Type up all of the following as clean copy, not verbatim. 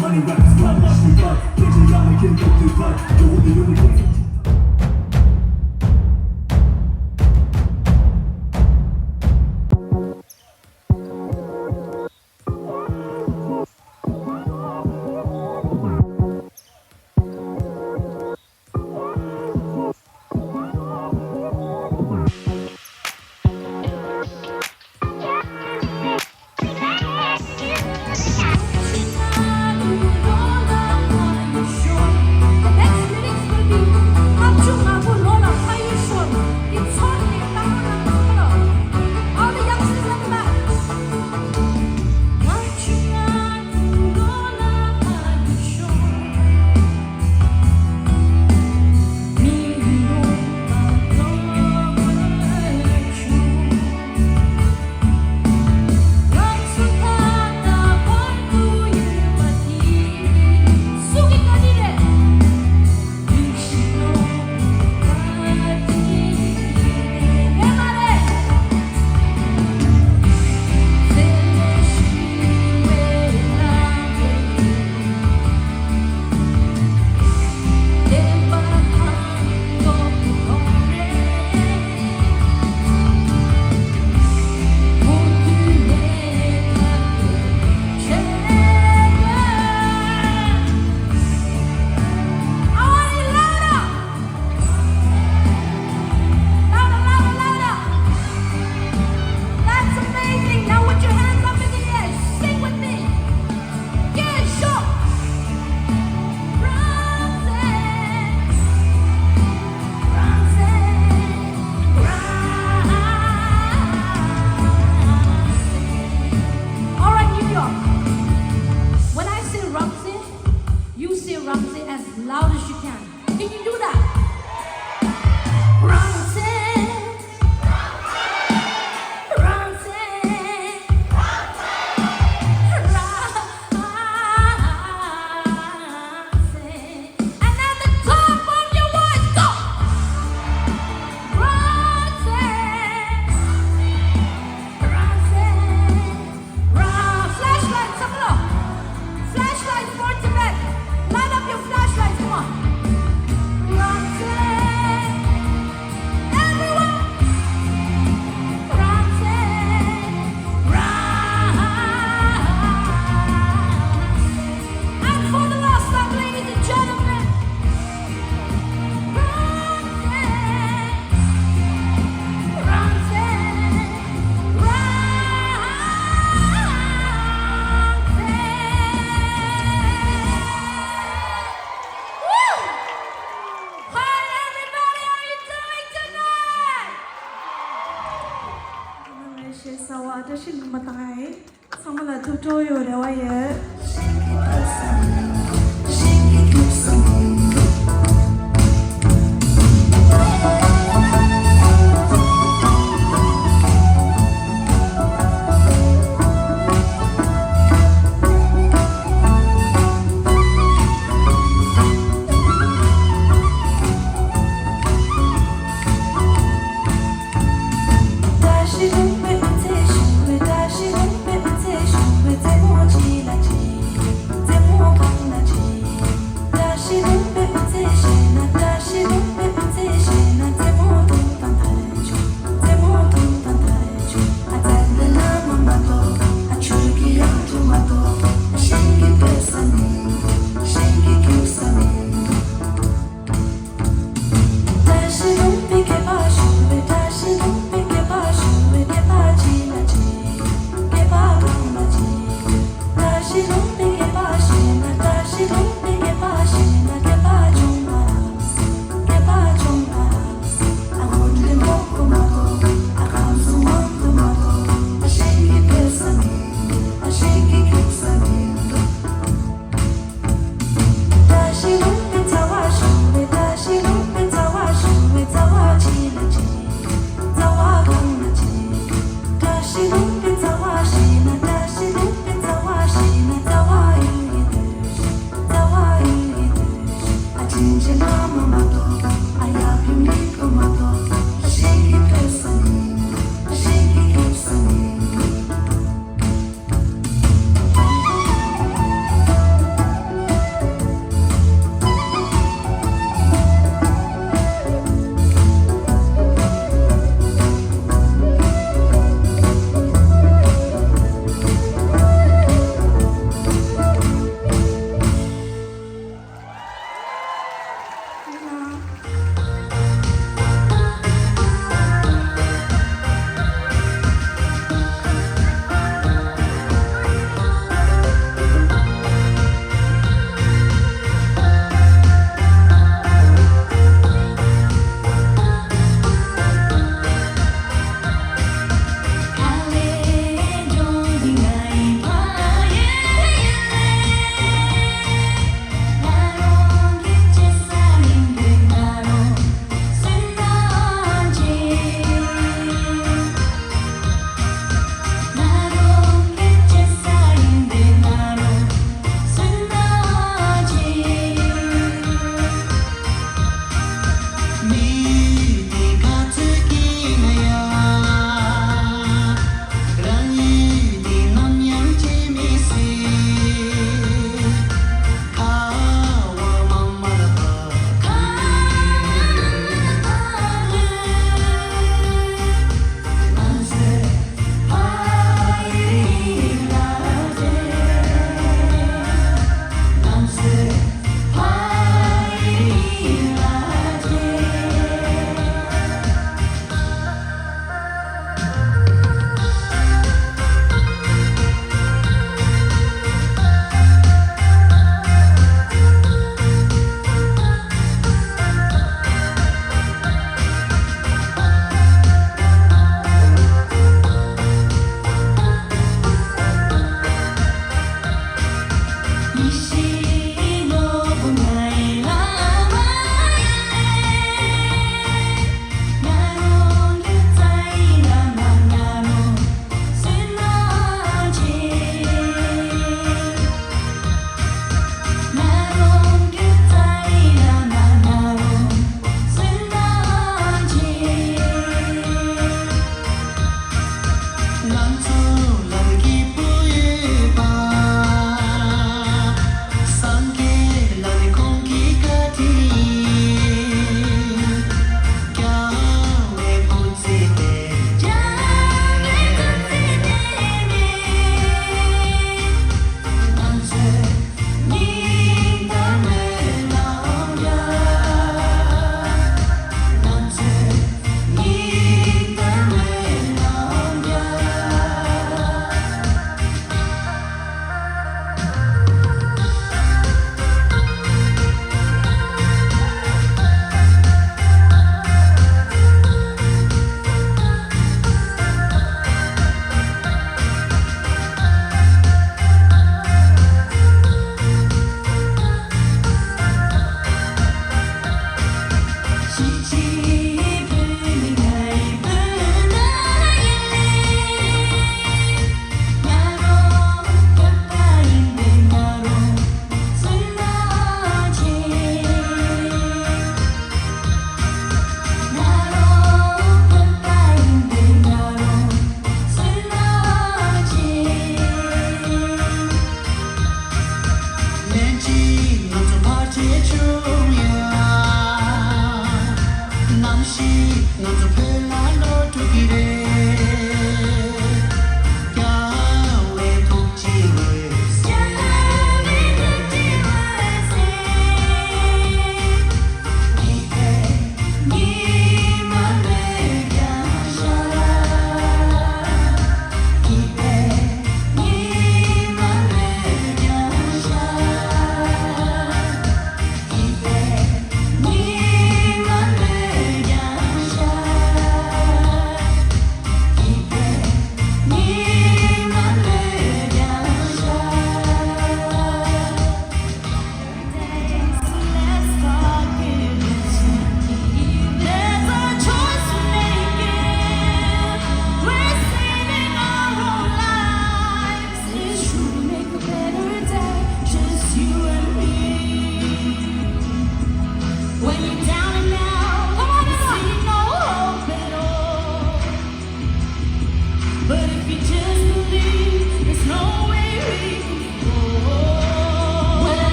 Money racks, my life, we got. Baby, I'm a kid, don't do bad. You're the only Sawa, das ist Nummer 3. Samala Tutorial, der war hier.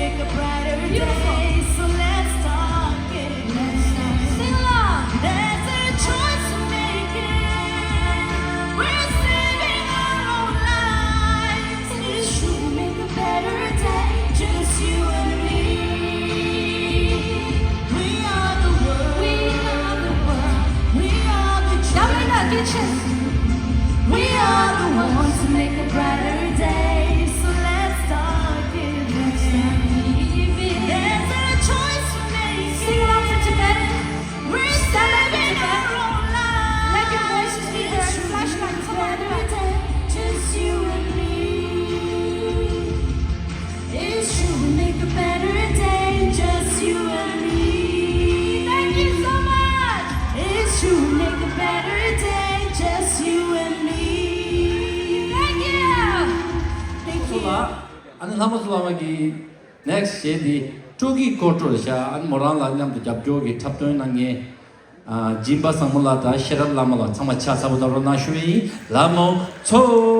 make a brighter day. So let's start getting started. Sing along. There's a choice to make it. We're saving our own lives. It's true to make a better day. Just you and me. We are the world. We are the world. We are the children. We are the ones to make a brighter day. So let's start giving. There's a choice to make. Sing along for Tibet. We're saving our own lives. Let your voices be heard. Flashlights, come on, just you and me. It's true, we make a better day. Just you and me. Thank you so much. It's true, we make a better day. Just you and me. Thank you. Thank you. An Hamaslamagi next year the Togi Kotrosha and Moran Lam to Japjogi Tapton and Jimba Samulata, Sheral Lamala, Samacha Sabudarona Shui, Lamo, So.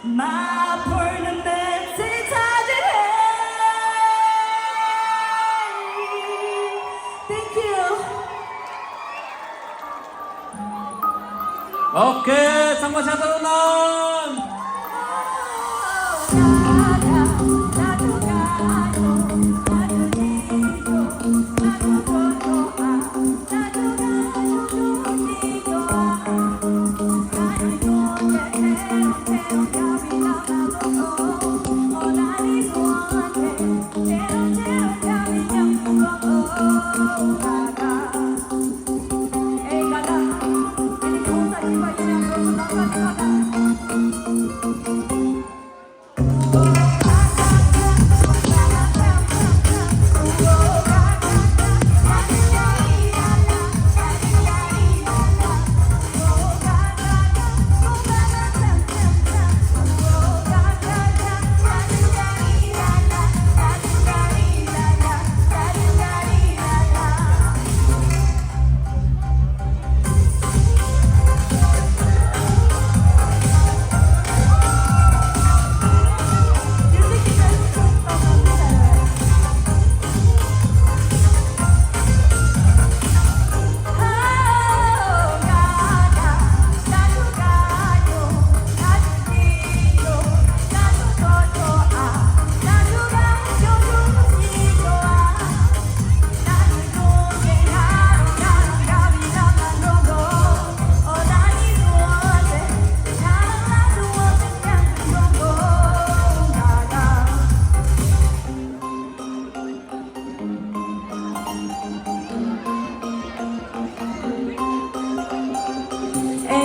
My ornaments is hiding. Thank you. 오케이, 상마차 드론!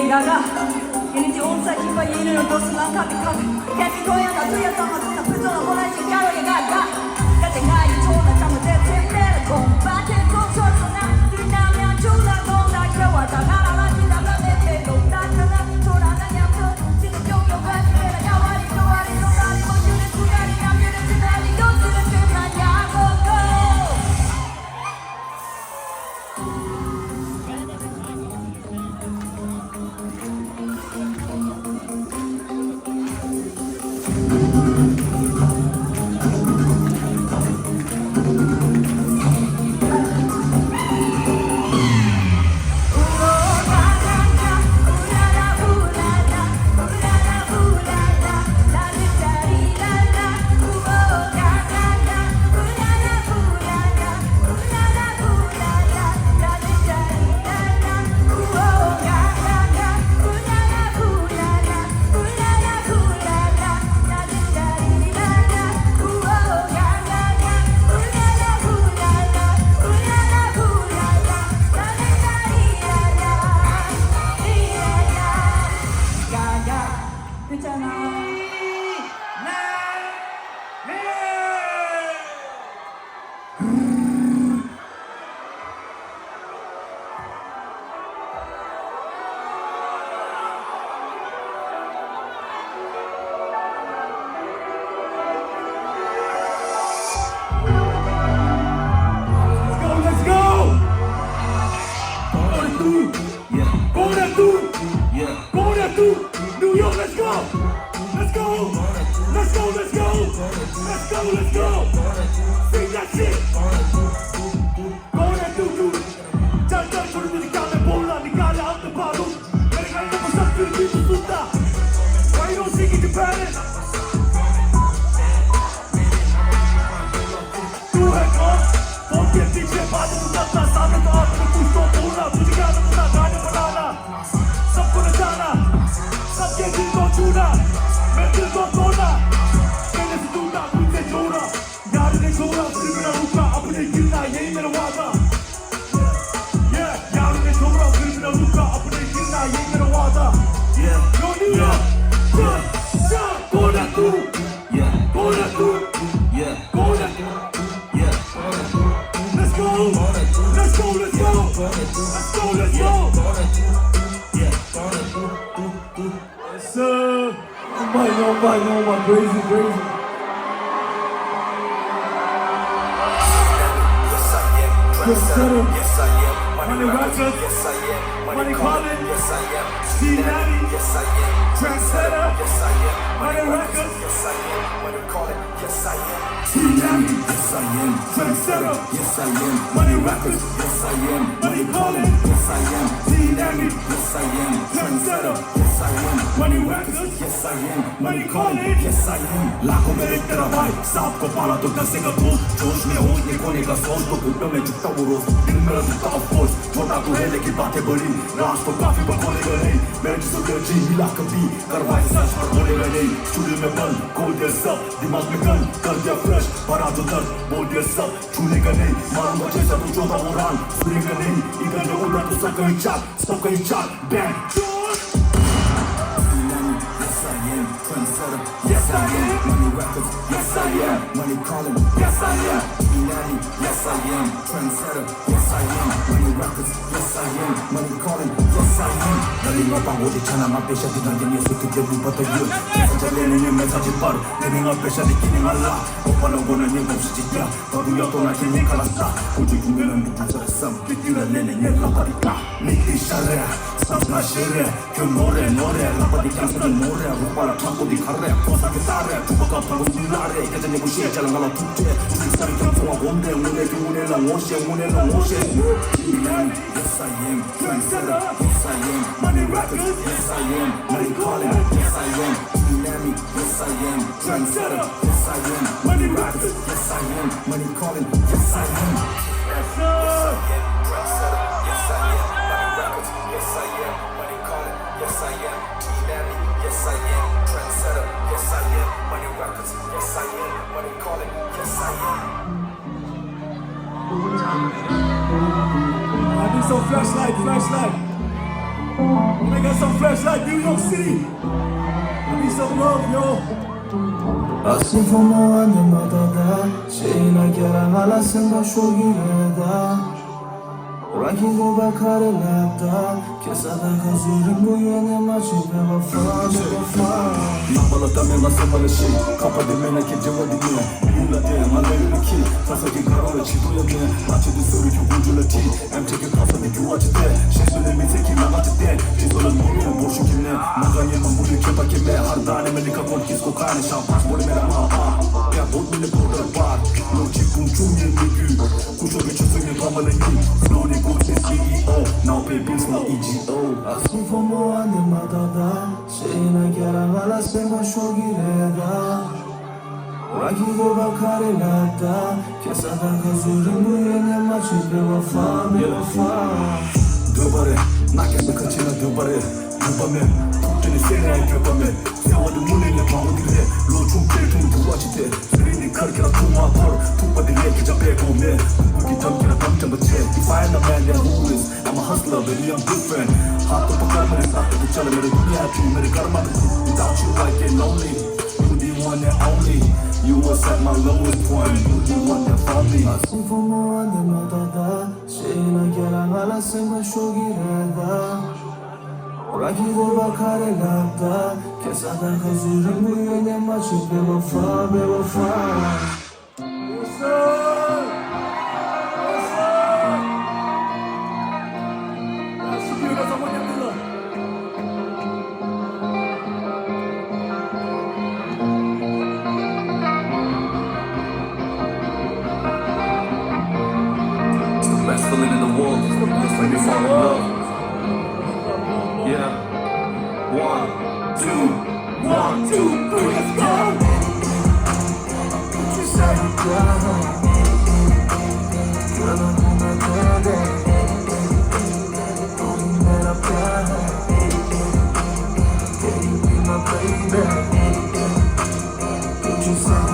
Gaga, ini di onsa kipa ini untuk selangkah dekat. Kami goyang tak tuh ya sama sama betul mulai sekarang ya gaga. Kata ngai cuma sama teteh kong, batin kong suasana dinam yang cula kong dah kewa tak ngalah lagi tak berlete kong tak kena corangan yang tu sini jauh yang berbeda kawari kawari kawari menjurit kudari yang jurit sedari kau sudah sebenarnya kau. New York, let's go! Let's go! Let's go, let's go! Let's go, let's go! Sing that shit! Gonna do 짠짠 소리들이 가면 몰라 네가 나한테 바로 내가 있는 거 싹들이 믿을 수 없다 Why you don't sing it to Paris? 또 해가 본게 뒤에 빠지고 났다 싸는 거 앞으로 꿀도 몰라 무지가는 문화 다녀 몰라 섞고는 잖아 섞게 긁어주라 맨들고 돌아 내내서 누나 문제 줘라 나를 내 줘라 그러면 누가 아프네 길나 예의대로 와봐 Yeah 나를 내 줘라 그러면 누가 아프네 길나 예의대로 와봐 Yeah 너니야 자 고라 뚜 고라 뚜 고라 Yeah Let's go Let's go Let's go Let's go Let's go Yes sir Oh my crazy Yes, I am. Yes, sir. Yes, I am. Money Ratchet. Yes, I am. Money calling. Yes, I am. Steve Natty. Yes, I am. Trendsetter. Yes, I am. Money Records. Yes, I am. Money calling. Yes, I am. Steve Natty. Yes, I am. Trendsetter. Yes, I am. Money Records. Yes, I am. Money calling. Yes, I am. Steve Natty. Yes, I am. Trendsetter. Yes, I am. Money Records. Yes, I am. Money calling. Yes, I am. लाखों मेरे तेरा भाई सांप को पाला तो डसे का तू जोश में हो ये कोने का सोच तो घुटनों में झुकता वो रोज दिल मेरा झुकता ऑफ कोर्स छोटा तू है लेकिन बातें बड़ी राज तो काफी पर खोलेगा नहीं मैं जिसको दिल जी मिला कभी करवाए सच पर बोलेगा नहीं स्टूडियो में बंद खोल दिया सब दिमाग में गन कर दिया फ्रेश भरा जो दर्द बोल दिया सब छूनेगा नहीं मारूंगा जैसा तू चौथा वो रान सुनेगा नहीं इधर में उधर तो सब कहीं चाल bang Yes, I am. Trendsetter. Yes, I am. Money Records. Yes, I am. Money calling. Yes, I am. Natty. Yes, I am. Trendsetter. Yes, I am. Money Records. Yes, I am. Money calling. Yes, I am. Nalima pang odi chana ma pesha di nang yesu tu de lupa to you. Jale ne ne message par, ne nga pesha di kini ngala. Opalo gona ni mo si tia, to du yo to na kini kala sa. Uji kungi na mi tu sam, kitira ne ne la parika. Ni ishare, sam na shere, kyo more la padi kan sa more, rupala thampo di khare, kosa ke tare, tu ka palo di lare, ke jane bushi chala ngala tutte. Uji sari kan so gonde, une la ngoshe. Yes, I am. Trendsetter. Yes, I am. Money Records. Yes, I am. Money calling. Yes, I am. Natty. Yes, I am. Trendsetter. Yes, I am. Money Records. Yes, I am. Money calling. Yes, I am. Yes, sir. Trendsetter. Yes, I am. Money Records. Yes, I am. Money calling. Yes, I am. Natty. Yes, I am. Trendsetter. Yes, I am. Money Records. Yes, I am. Money calling. Yes, I am. I need some flashlight. I got some flashlight, New York City. I need some love, yo. Assim como ando madada, sei na guerra mala sendo shogireda. Rakigo bakare lapta, kesada kazurin bu yene maçı be wafa. Nambala tamela samala şey, kapade mena ke cevadi ne. Yula de malay ki, tasa ki karole çipoya ne. Maçı de soru ki ucula ti, em teke kafa de ki watch de. Şesule mi teki na maçı de, çizola monu boşu ki ne. Naganye mamuli kepa ke me, hardane me lika kon kisko kane şampas bole mera maha. Ya bot mele border bar, no çipun çumye megu. Kuşo bir çözümü tamala yi, slowly go to CEO, now pay bills no EGO. Assim como ando madada, sei na guerra mala sendo shogireda. Rakigo bakare lapta, kesada kazurin bu yene maçı be wafa. Dubare, nakende kaçına dubare. Dubame, tuteni sene köpame. Sevadu munile pamudile, loçum petum duvaçite. Serini karkera tuma par, tupa dile ki jabe gome. Kuki tamkera tamcam bache. If I am the man then who is? I'm a hustler, baby I'm different. Hatta pakar mere saatte tu chale mere duniya tu mere karma tu. Without you I get lonely. You the one and only. You was at my lowest point. You the one that found me. Assim como ando madada, sei na guerra mala sendo shogireda. Rakigo bakare lapta, kesada kazurin bu yene maçı be wafa. Yes, sir. Yes, sir. Nasibiyona sa mga nila. It's the best feeling in the world. When you fall in love. Yeah. 1, 2, 1, 2, 3, let's go. What you say?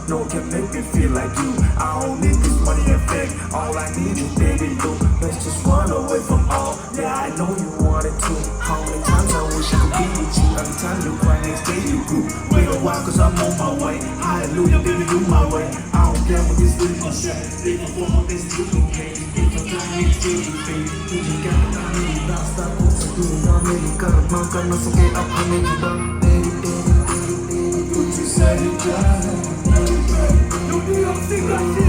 No one can make me feel like you. I don't need this money and fake. All I need is baby you. Let's just run away from all. Yeah, I know you wanted to. How many times I wish I could be with you. Every time you cry, next day you grew. Wait a while, cause I'm on my way. Hallelujah, baby, you my my way. I don't care what this little shit. They gon' fall on this little game. If I'm trying to make it fake, you just gotta not really basta. Cosa tu non americana, manca non so che apprendita. Tu ci sei già. Non mi ho spiegato.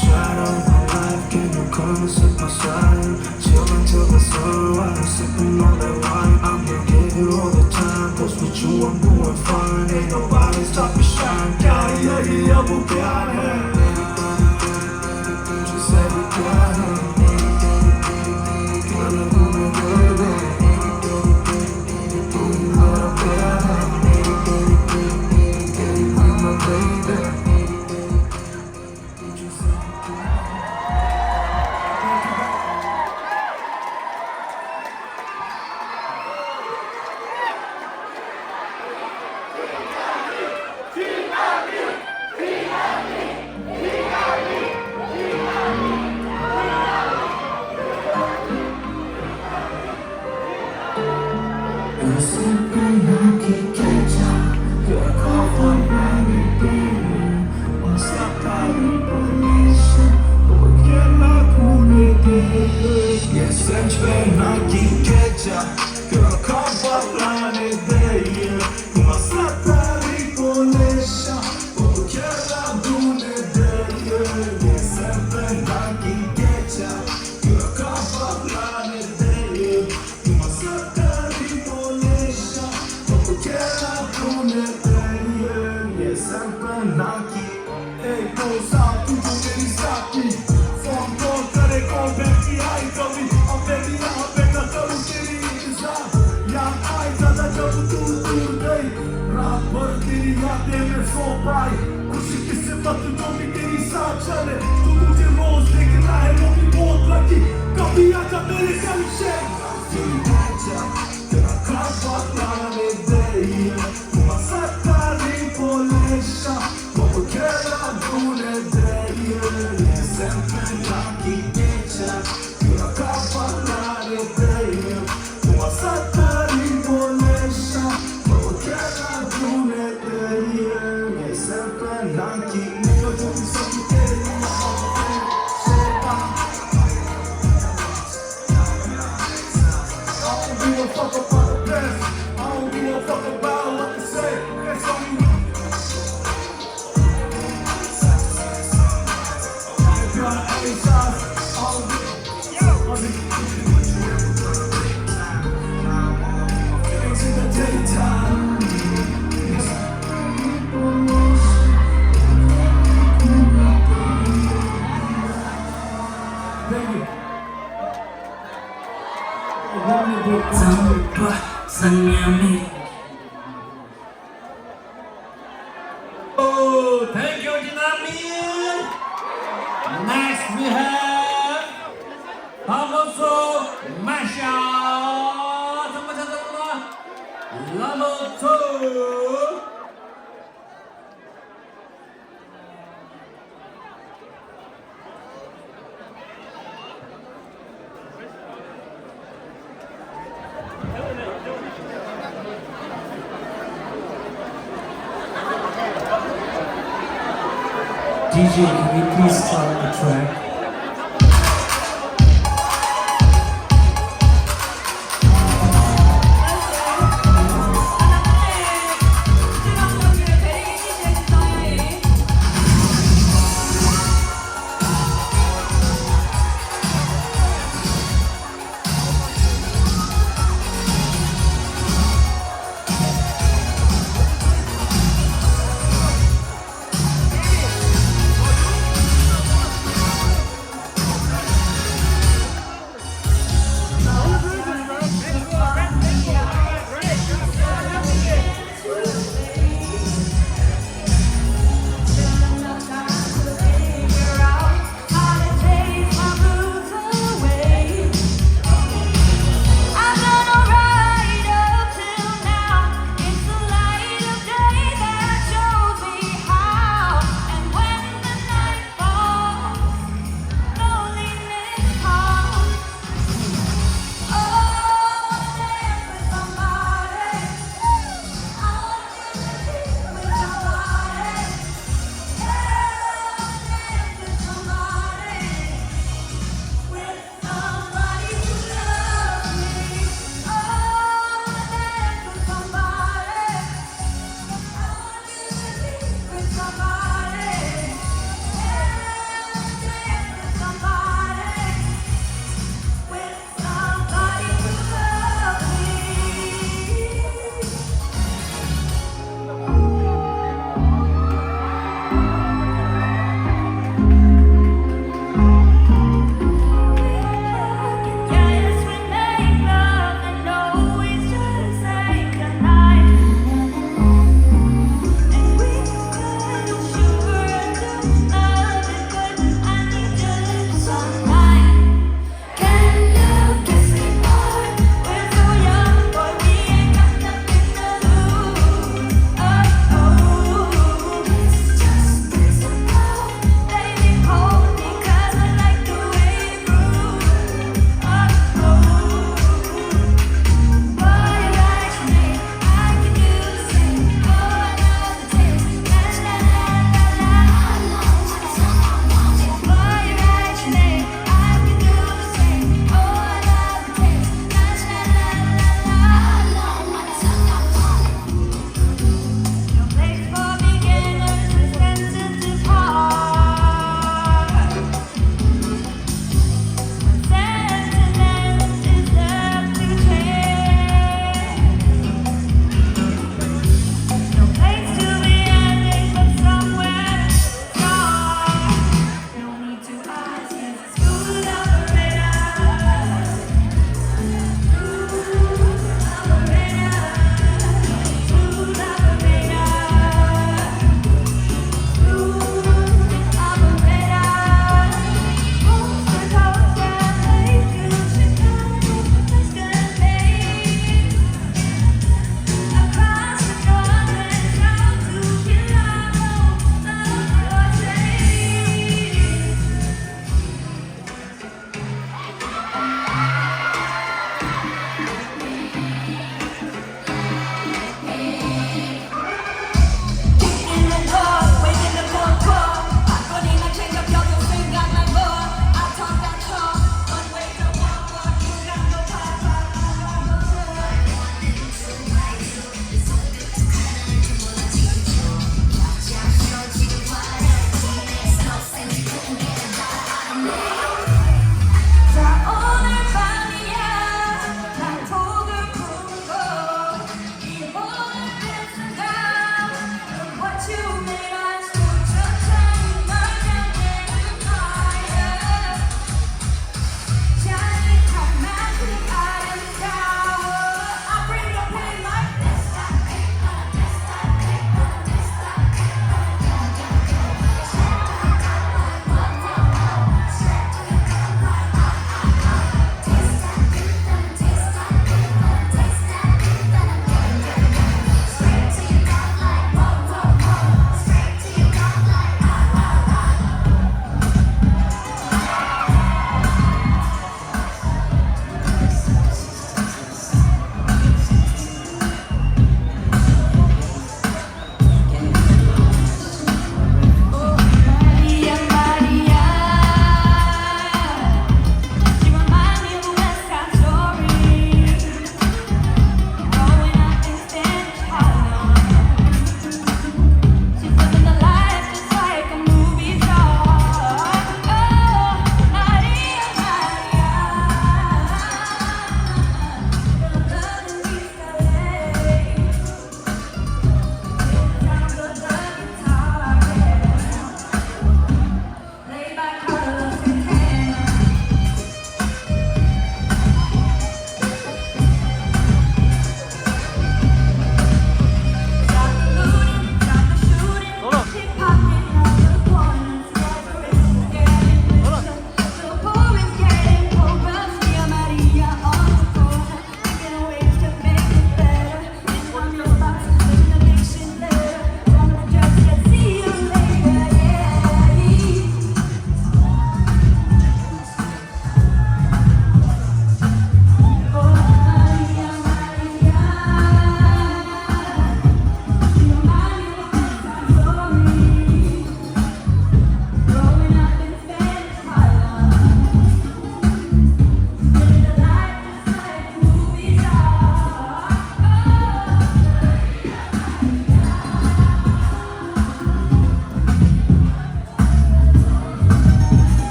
Shadow my life, can you come and sit beside me? Chill until the sunrise, sipping on that wine. I'm gonna give you all the time, 'cause with you I'm doing fine. Ain't nobody stop me shine. Yeah, we'll be out here. Just say we got it. Oh, thank you, Jinami. Next we have Pamoso Masha. Lamoto. DJ, can you please start the track?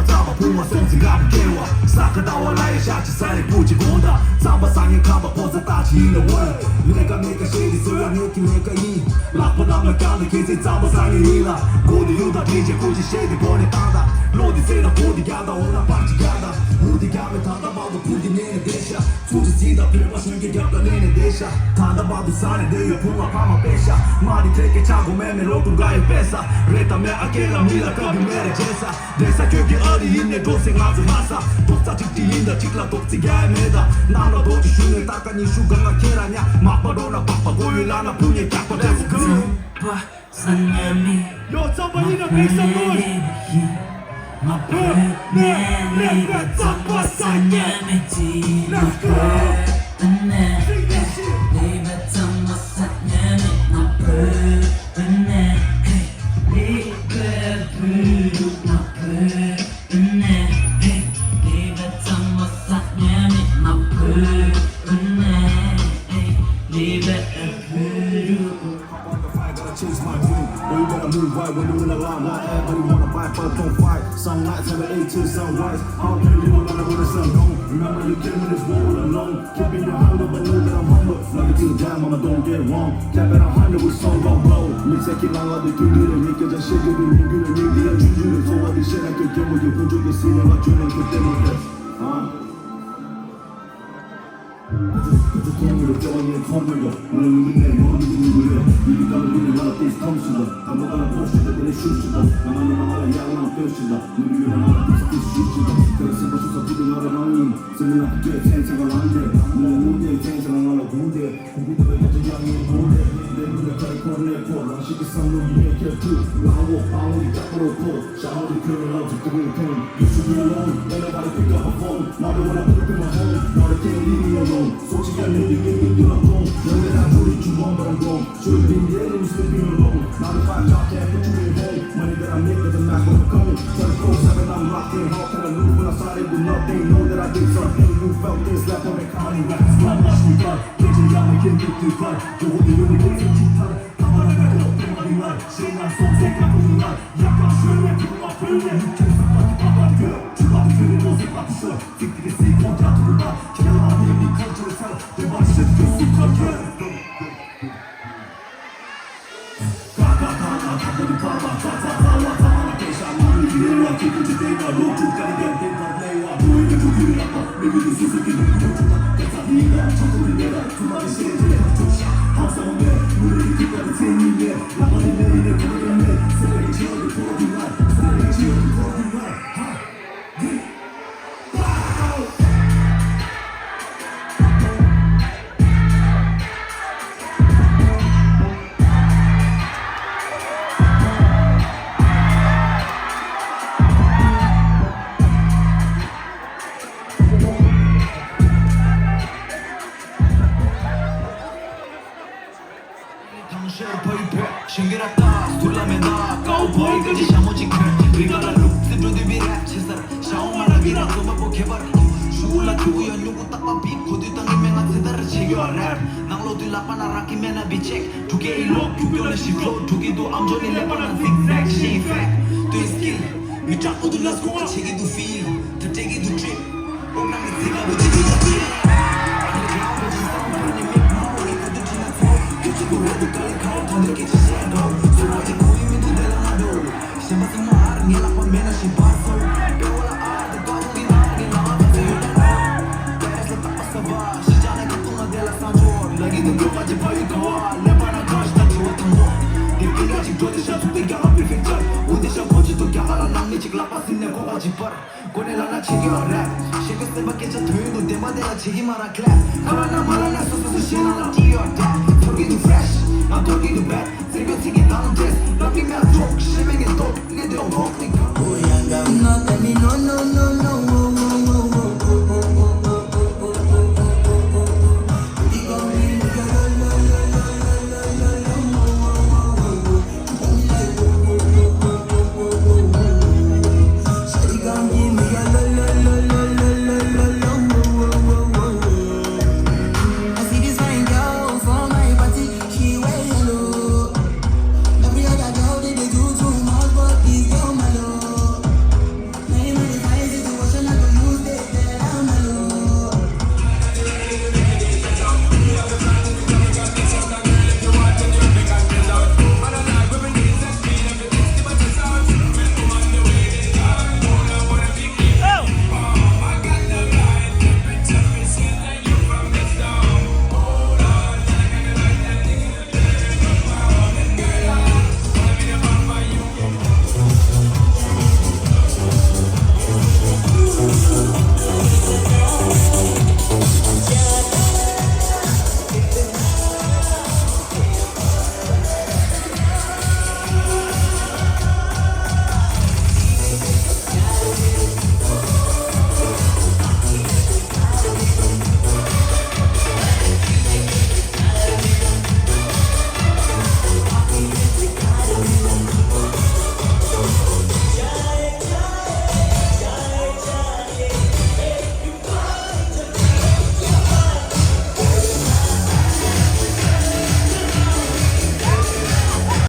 잡아 붕어 손짓 가면 깨워 사크다와 나의 샷이 살이 부지 본다 잡아 상에 가봐 벗어 따지 in the world 내가 시리 소야 느낌 내가 이 락보다면 가는 기세 잡아 상에 일라 고디 유다 DJ 굳이 쉐디 보내다다 로디 세라 보디 가다 오나 박지 가다 어디 가면 타다 봐도 부디 내내 대샤 조지지다 필마 신기 겹다 내내 대샤 타다 봐도 산에 내려 붕어 파마 빼샤 말이 되게 자고 매매로 가요 뺏어 그랬다면 아끼라 밀라 겁이 매래 제사 대사 교기 어디 있네 도생 아주 마사 독사 직디인다 직라 독지가 애매다 나라 도지 슈네 닦아니 슈가가 계라냐 막바로나 바빠고일라나 분이 깎아 Let's go Yo, somebody to make some noise. Let's go. Sing this shit. Chase my dream, but you gotta move right when you're in the line. Not everybody wanna fight, but don't fight. Some nights have an 8 to sunrise. How can you live when the sun gone? Remember you came in this world alone. Keeping your hand up, but know that I'm humble. Love it till damn, mama, don't get wrong. Cap it 100 with some wrong roll. Mix it, kill all the good little niggas. Just shake it, you get a nigga, you do it. So what this shit I can get with you, put you can see them, I tune in with them with this. 콩으로 껴있는 컴퓨터 오늘 우리네 머리 누구래 이리 가면 우리 나라 띠스 컴수다 아무거나 보시다 그래 슈시다 나만 나라 야구나 뼈시다 우리 나라 띠스 슈시다 그래서 버셔서 부든 나라 나니 세미나 그게 생생을 안돼 내 무대 생생을 나라 군대 군대를 가져 양이 군대 내 눈에 가리 코네 포 랑식이 상록이 개투 라고 방울이 짝으로 포 샤머리 표현을 하고 듣고 펜 You should be alone everybody pick up a phone 나를 원하 put in my home 나를 can't leave me alone 솔직한 내 느낌이 들어도 너네랑 우리 주원 바람도 Should be the enemy sleeping alone 나를 find out can't put you in home Money that I make doesn't match what I'm coming 24/7 I'm locked in How can I lose when I started with nothing Know that I did something You felt this like on the county rats Not much we got 개진감에 힘들듯 발 좋은 이유는 계속 기타를 가만히 가도 없던 말이 말 신난 손색 가보는 날 약간 쉬는 기분 아프네 육체에서 빠지 바바리 주바디 그린 모습 바쁘셔 틱틱이 쓰이고 자투를 봐 결혼한 힘이 컨트롤 살아 내 말이 쉽게 쑥하게 가가가가 바바 가사사와 사마나 계산 우리 기대와 기쁘지 내가 로주까지 된 내와 보이는 두기를 아파 내기를 수수기를 켜주다 대사비가 천국을 내라 그 말이 세지에 쫓아 항상 내 우리 끝까지 생기네 나만이 내일에 보겠네 쓰레기 지어도 보여준 날 쓰레기 지어도 보여준 날 신기하다 술라메다 까우보이까지 샤모지크 우리가라 룩스들도 비랩 치사라 샤오마라기라 도마보 개발 슈울라 투우연 요구 딱바비 코디 땅에 맹한 세다를 챙겨 랩 낭로들 라파나라키 메나 비책 두 개의 록 규변의 시플로 두 개도 암전이 랩하는 zigzag 시팩 또 스킬 미짝 어둘라 스코어 체기도 feel 득대기도 drip 옥랑이 세가 보지기가 feel 고래라나 챙겨 랩 쉐이크 밖에 저 토요일도 때마다 책임하라 클랩 하나 말하나 쏘쏘쏘 신하나 뛰어대 털기도 fresh 난 털기도 bad 새벽 튀기 나는 test 럭키면 족 심행에 또 이게 더 먹니까